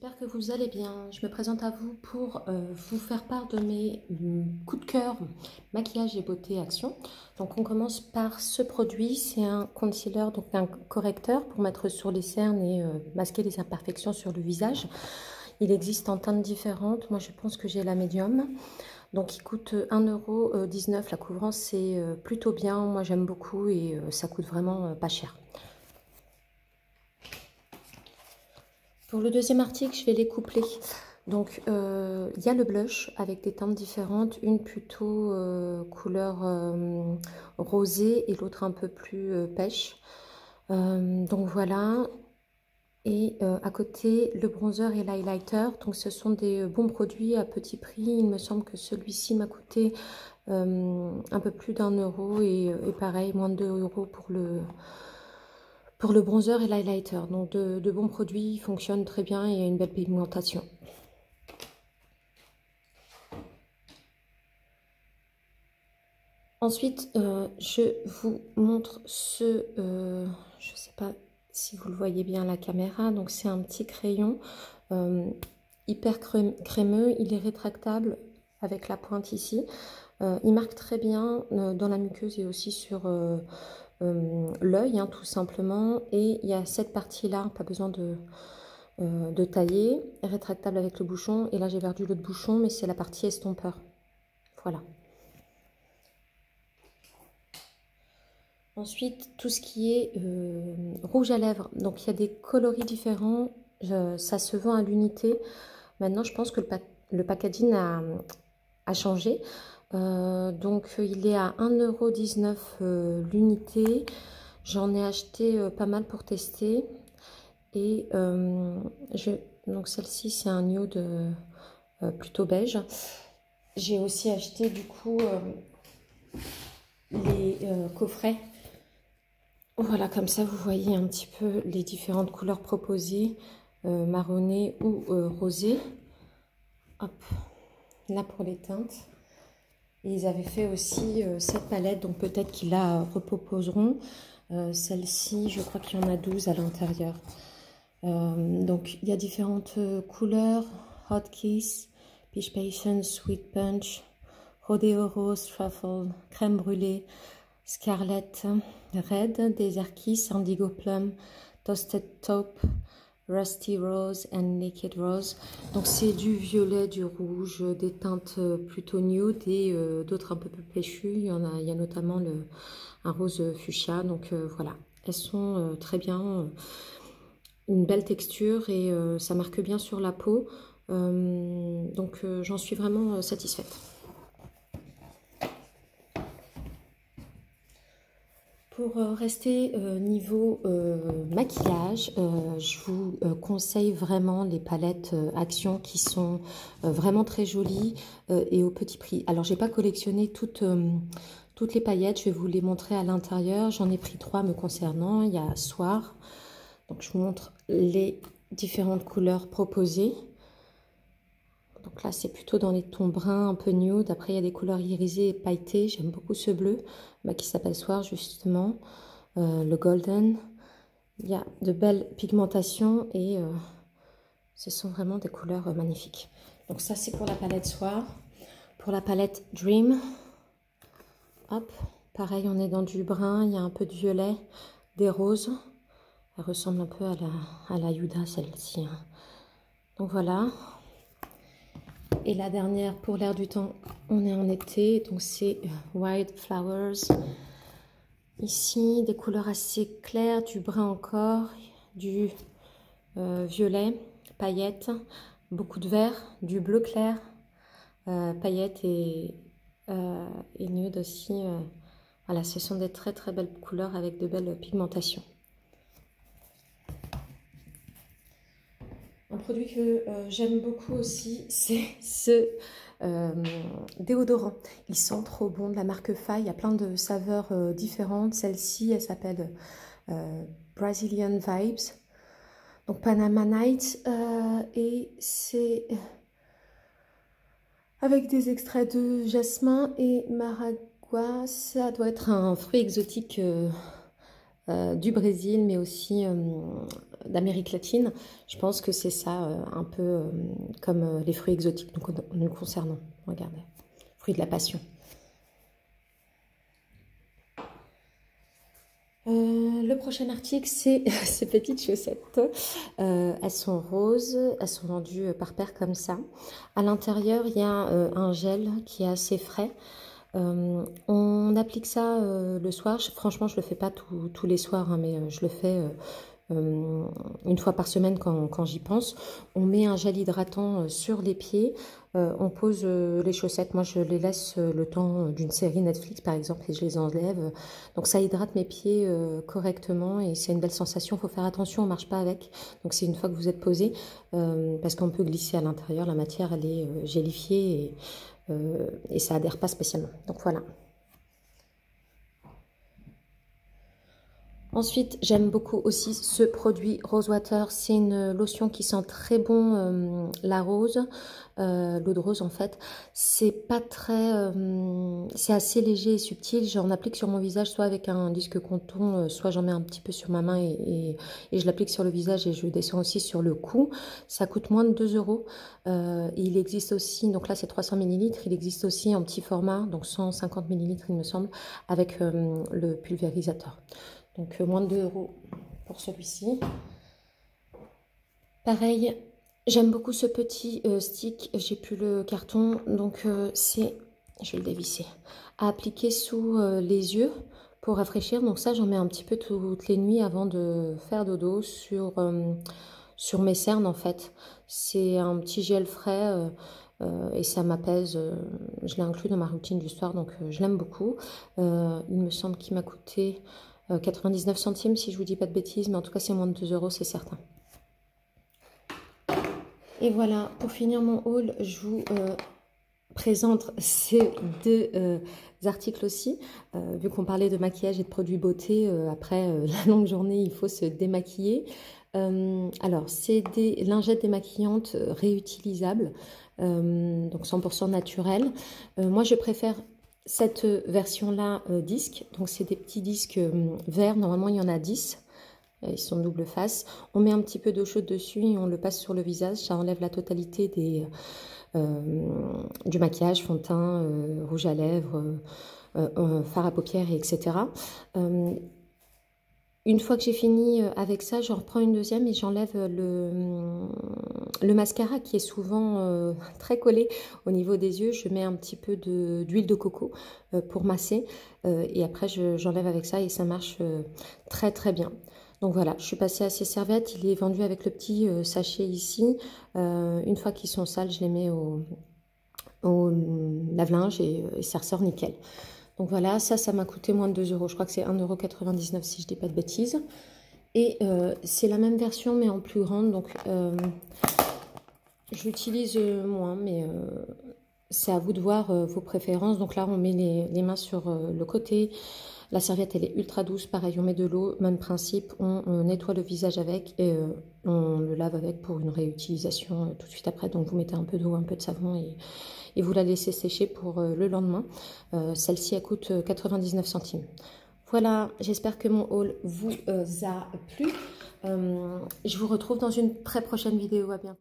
j'espère que vous allez bien. Je me présente à vous pour vous faire part de mes coups de cœur maquillage et beauté action. Donc on commence par ce produit, c'est un concealer, donc un correcteur pour mettre sur les cernes et masquer les imperfections sur le visage. Il existe en teintes différentes, moi je pense que j'ai la médium. Donc il coûte 1,19 € la couvrance, c'est plutôt bien, moi j'aime beaucoup et ça coûte vraiment pas cher. Pour le deuxième article, je vais les coupler. Donc, il y a le blush avec des teintes différentes, une plutôt couleur rosée et l'autre un peu plus pêche. Donc voilà. Et à côté, le bronzer et l'highlighter. Donc, ce sont des bons produits à petit prix. Il me semble que celui-ci m'a coûté un peu plus d'1 € et pareil, moins de 2 € pour le bronzer et l'highlighter. Donc de bons produits, ils fonctionnent très bien et il y a une belle pigmentation. Ensuite, je vous montre ce, je ne sais pas si vous le voyez bien à la caméra, donc c'est un petit crayon hyper crémeux, il est rétractable avec la pointe ici. Il marque très bien dans la muqueuse et aussi sur l'œil, hein, tout simplement. Et il y a cette partie-là, pas besoin de tailler, rétractable avec le bouchon. Et là, j'ai perdu l'autre bouchon, mais c'est la partie estompeur. Voilà. Ensuite, tout ce qui est rouge à lèvres. Donc, il y a des coloris différents. Ça se vend à l'unité. Maintenant, je pense que le packaging a changé. Donc, il est à 1,19 € l'unité. J'en ai acheté pas mal pour tester. Et donc, celle-ci, c'est un nude plutôt beige. J'ai aussi acheté du coup les coffrets. Voilà, comme ça vous voyez un petit peu les différentes couleurs proposées, marronnées ou rosées. Hop, là pour les teintes. Et ils avaient fait aussi cette palette, donc peut-être qu'ils la reproposeront. Celle-ci, je crois qu'il y en a 12 à l'intérieur. Donc il y a différentes couleurs: Hot Kiss, Peach Passion, Sweet Punch, Rodeo Rose, Truffle, Crème Brûlée, Scarlet Red, Desert Kiss, Indigo Plum, Toasted Taupe, Rusty Rose and Naked Rose. Donc c'est du violet, du rouge, des teintes plutôt nude et d'autres un peu plus péchues. Il y a notamment un rose fuchsia. Donc voilà, elles sont très bien. Une belle texture et ça marque bien sur la peau. Donc j'en suis vraiment satisfaite. Pour rester niveau maquillage, je vous conseille vraiment les palettes Action qui sont vraiment très jolies et au petit prix. Alors, j'ai pas collectionné toutes les paillettes, je vais vous les montrer à l'intérieur. J'en ai pris 3 me concernant. Il y a Soir. Donc, je vous montre les différentes couleurs proposées. Donc là, c'est plutôt dans les tons bruns, un peu nude. Après, il y a des couleurs irisées et pailletées. J'aime beaucoup ce bleu qui s'appelle Soir, justement. Le golden. Il y a de belles pigmentations et ce sont vraiment des couleurs magnifiques. Donc ça, c'est pour la palette Soir. Pour la palette Dream, hop, pareil, on est dans du brun. Il y a un peu de violet, des roses. Elle ressemble un peu à la Huda, celle-ci. Hein. Donc voilà. Et la dernière, pour l'air du temps, on est en été, donc c'est Wild Flowers. Ici, des couleurs assez claires, du brun encore, du violet, paillettes, beaucoup de vert, du bleu clair, paillettes et nude aussi. Voilà, ce sont des très très belles couleurs avec de belles pigmentations. Un produit que j'aime beaucoup aussi, c'est ce déodorant. Ils sont trop bons, de la marque Faye. Il y a plein de saveurs différentes. Celle-ci, elle s'appelle Brazilian Vibes. Donc Panama Night. Et c'est avec des extraits de jasmin et maragua. Ça doit être un fruit exotique du Brésil, mais aussi d'Amérique latine. Je pense que c'est ça, un peu comme les fruits exotiques nous concernant. Regardez, fruits de la passion. Le prochain article, c'est ces petites chaussettes. Elles sont roses, elles sont vendues par paire comme ça. À l'intérieur, il y a un gel qui est assez frais. On applique ça le soir. Franchement, je le fais pas tous les soirs, hein, mais je le fais une fois par semaine quand j'y pense. On met un gel hydratant sur les pieds. On pose les chaussettes. Moi, je les laisse le temps d'une série Netflix, par exemple, et je les enlève. Donc, ça hydrate mes pieds correctement et c'est une belle sensation. Il faut faire attention, on ne marche pas avec. Donc, c'est une fois que vous êtes posé, parce qu'on peut glisser à l'intérieur. La matière, elle est gélifiée et ça adhère pas spécialement. Donc, voilà. Ensuite, j'aime beaucoup aussi ce produit Rosewater. C'est une lotion qui sent très bon la rose, l'eau de rose en fait. C'est pas très, c'est assez léger et subtil. J'en applique sur mon visage soit avec un disque coton, soit j'en mets un petit peu sur ma main et je l'applique sur le visage et je descends aussi sur le cou. Ça coûte moins de 2 €. Il existe aussi, donc là c'est 300 ml, il existe aussi en petit format, donc 150 ml il me semble, avec le pulvérisateur. Donc moins de 2 € pour celui-ci. Pareil, j'aime beaucoup ce petit stick. J'ai plus le carton, donc c'est, je vais le dévisser, à appliquer sous les yeux pour rafraîchir. Donc ça, j'en mets un petit peu toutes les nuits avant de faire dodo sur mes cernes en fait. C'est un petit gel frais et ça m'apaise. Je l'ai inclus dans ma routine du soir, donc je l'aime beaucoup. Il me semble qu'il m'a coûté 99 centimes si je vous dis pas de bêtises, mais en tout cas c'est moins de 2 €, c'est certain. Et voilà, pour finir mon haul, je vous présente ces deux articles aussi. Vu qu'on parlait de maquillage et de produits beauté, après la longue journée, il faut se démaquiller. Alors, c'est des lingettes démaquillantes réutilisables, donc 100% naturelles. Moi, je préfère cette version-là disque. Donc, c'est des petits disques verts. Normalement, il y en a 10. Ils sont double face. On met un petit peu d'eau chaude dessus et on le passe sur le visage. Ça enlève la totalité du maquillage, fond de teint, rouge à lèvres, fard à paupières, etc. Une fois que j'ai fini avec ça, j'en reprends une deuxième et j'enlève le mascara qui est souvent très collé au niveau des yeux. Je mets un petit peu d'huile de coco pour masser et après j'enlève avec ça et ça marche très très bien. Donc voilà, je suis passée à ces serviettes. Il est vendu avec le petit sachet ici. Une fois qu'ils sont sales, je les mets au lave-linge et ça ressort nickel. Donc voilà, ça m'a coûté moins de 2 €. Je crois que c'est 1,99 € si je dis pas de bêtises. Et c'est la même version mais en plus grande. Donc je l'utilise moins, mais c'est à vous de voir vos préférences. Donc là, on met les mains sur le côté. La serviette, elle est ultra douce. Pareil, on met de l'eau, même principe. On nettoie le visage avec et on le lave avec pour une réutilisation tout de suite après. Donc vous mettez un peu d'eau, un peu de savon et vous la laissez sécher pour le lendemain. Celle-ci, elle coûte 99 centimes. Voilà, j'espère que mon haul vous a plu. Je vous retrouve dans une très prochaine vidéo. À bientôt.